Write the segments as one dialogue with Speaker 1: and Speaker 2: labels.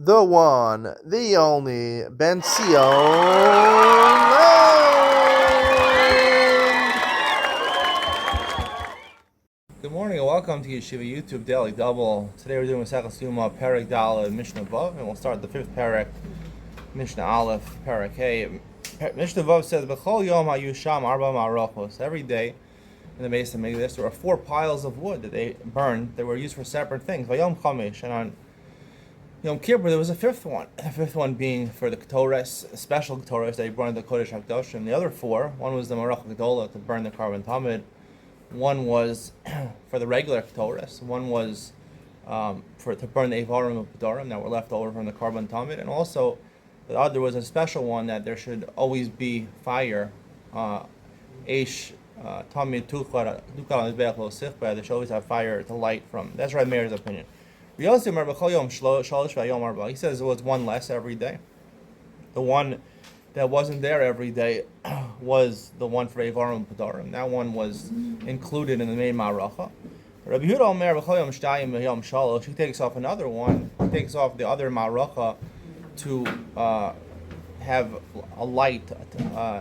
Speaker 1: the one, the only, Ben Sion.
Speaker 2: Good morning and welcome to Yeshiva YouTube Daily Double. Today we're doing Maseches Yoma, Perek Daled, Mishnah Vav, and we'll start the fifth Perek, Mishnah Aleph, Perek Hey. Mishnah Vav says, B'chol Yom HaYusham Arba Ma'arachos. Every day in the Beis HaMikdash there were 4 piles of wood that they burned that were used for separate things. Vayom Chamesh, and on Yom Kippur there was a fifth one. The fifth one being for the Ketores, special Ketores that he burned the Kodesh HaKadoshim. The other 4, one was the Marach Gedolah to burn the Karban Tamid. One was for the regular Ketores. One was to burn the Evarim of Pedarim that were left over from the Karban Tamid. And also, the other was a special one that there should always be fire. Eish Tamid Tukar Mizbeach Lo Sichba. There should always have fire to light from. That's Reb Meir's opinion. He says it was one less every day. The one that wasn't there every day was the one for Evarim and Pedarim. That one was included in the main Ma'aracha. Rabbi Yehuda Omer b'chol yom shtayim v'yom shalosh. He takes off another one. He takes off the other Ma'aracha to have a light,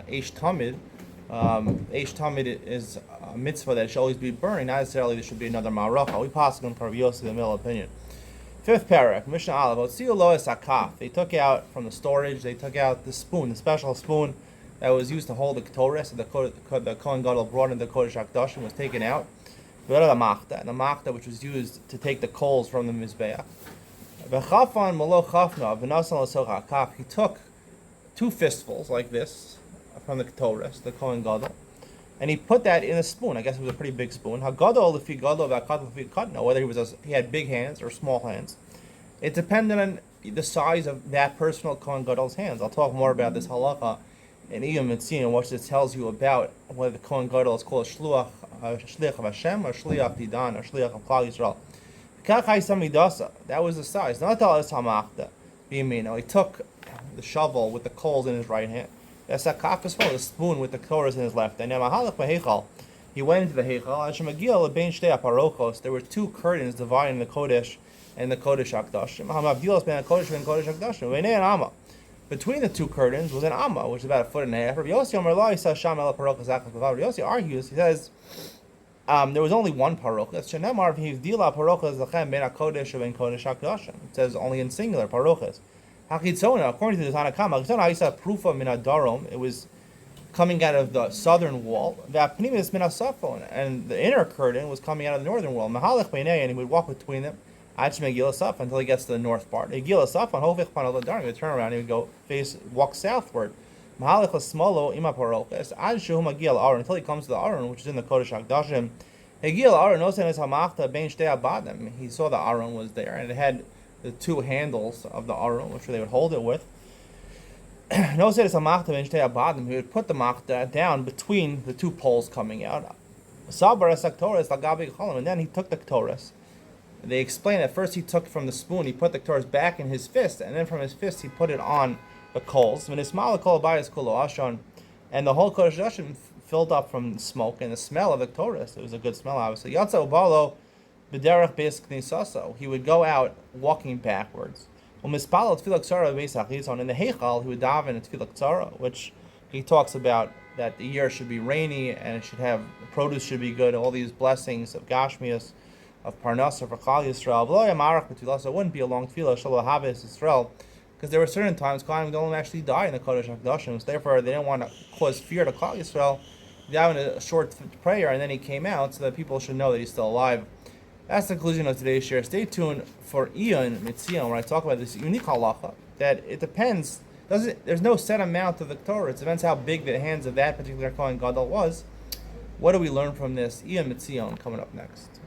Speaker 2: Eish Tamid. Eish Tamid is a mitzvah that should always be burning. Not necessarily there should be another Ma'aracha. We pass on for Rabbi Yossi the middle opinion. Fifth parak, Mishnah Aleph. They took out from the storage. They took out the spoon, the special spoon that was used to hold the ketores. The Kohen Gadol brought in the Kodesh HaKadoshim was taken out. The machta, which was used to take the coals from the mizbeach. He took 2 fistfuls like this from the ketores, the Kohen Gadol, and he put that in a spoon. I guess it was a pretty big spoon. Hagadol lefi gadol v'akad lefi kadno. Whether he had big hands or small hands, it depended on the size of that personal Kohen Gadol's hands. I'll talk more about this halacha in Iyam Mitzin, which this tells you about whether the Kohen Gadol is called shliach of Hashem or shliach didan or shliach of Klal Yisrael. That was the size. Not all this hamachta. He took the shovel with the coals in his right hand. That's a kafis full, the spoon with the ketores in his left. And he went into the heichal. There were 2 curtains dividing the kodesh and the Kodesh HaKadoshim. Between the 2 curtains was an amma, which is about 1.5 feet. Rabbi Yossi argues. He says there was only one parochas. It says only in singular parochas. According to the Tanakama, it was coming out of the southern wall, and the inner curtain was coming out of the northern wall. And he would walk between them until he gets to the north part. He would turn around and he would walk southward. Until he comes to the Aron, which is in the Kodesh HaKadoshim. He saw the Aron was there, and it had the 2 handles of the Aron, which they would hold it with. He would put the machta down between the 2 poles coming out. And then he took the ketores. They explain that first he took from the spoon, he put the ketores back in his fist, and then from his fist he put it on the coals. And the whole Kodesh HaKadoshim filled up from smoke and the smell of the ketores. It was a good smell, obviously. He would go out walking backwards. In the heichal, he would daven in tefillah tzara, which he talks about that the year should be rainy and it should have the produce should be good. All these blessings of gashmias, of parnasa for Klal Yisrael. So it wouldn't be a long tefillah shalom havis Yisrael, because there were certain times Kohen Gadol actually die in the Kodesh HaKadoshim. So therefore, they didn't want to cause fear to Klal Yisrael. He davened a short prayer and then he came out so that people should know that he's still alive. That's the conclusion of today's share. Stay tuned for Iyam Mitzin, where I talk about this unique halacha that it depends. There's no set amount of the Torah. It depends how big the hands of that particular Kohen Gadol was. What do we learn from this? Iyam Mitzin coming up next.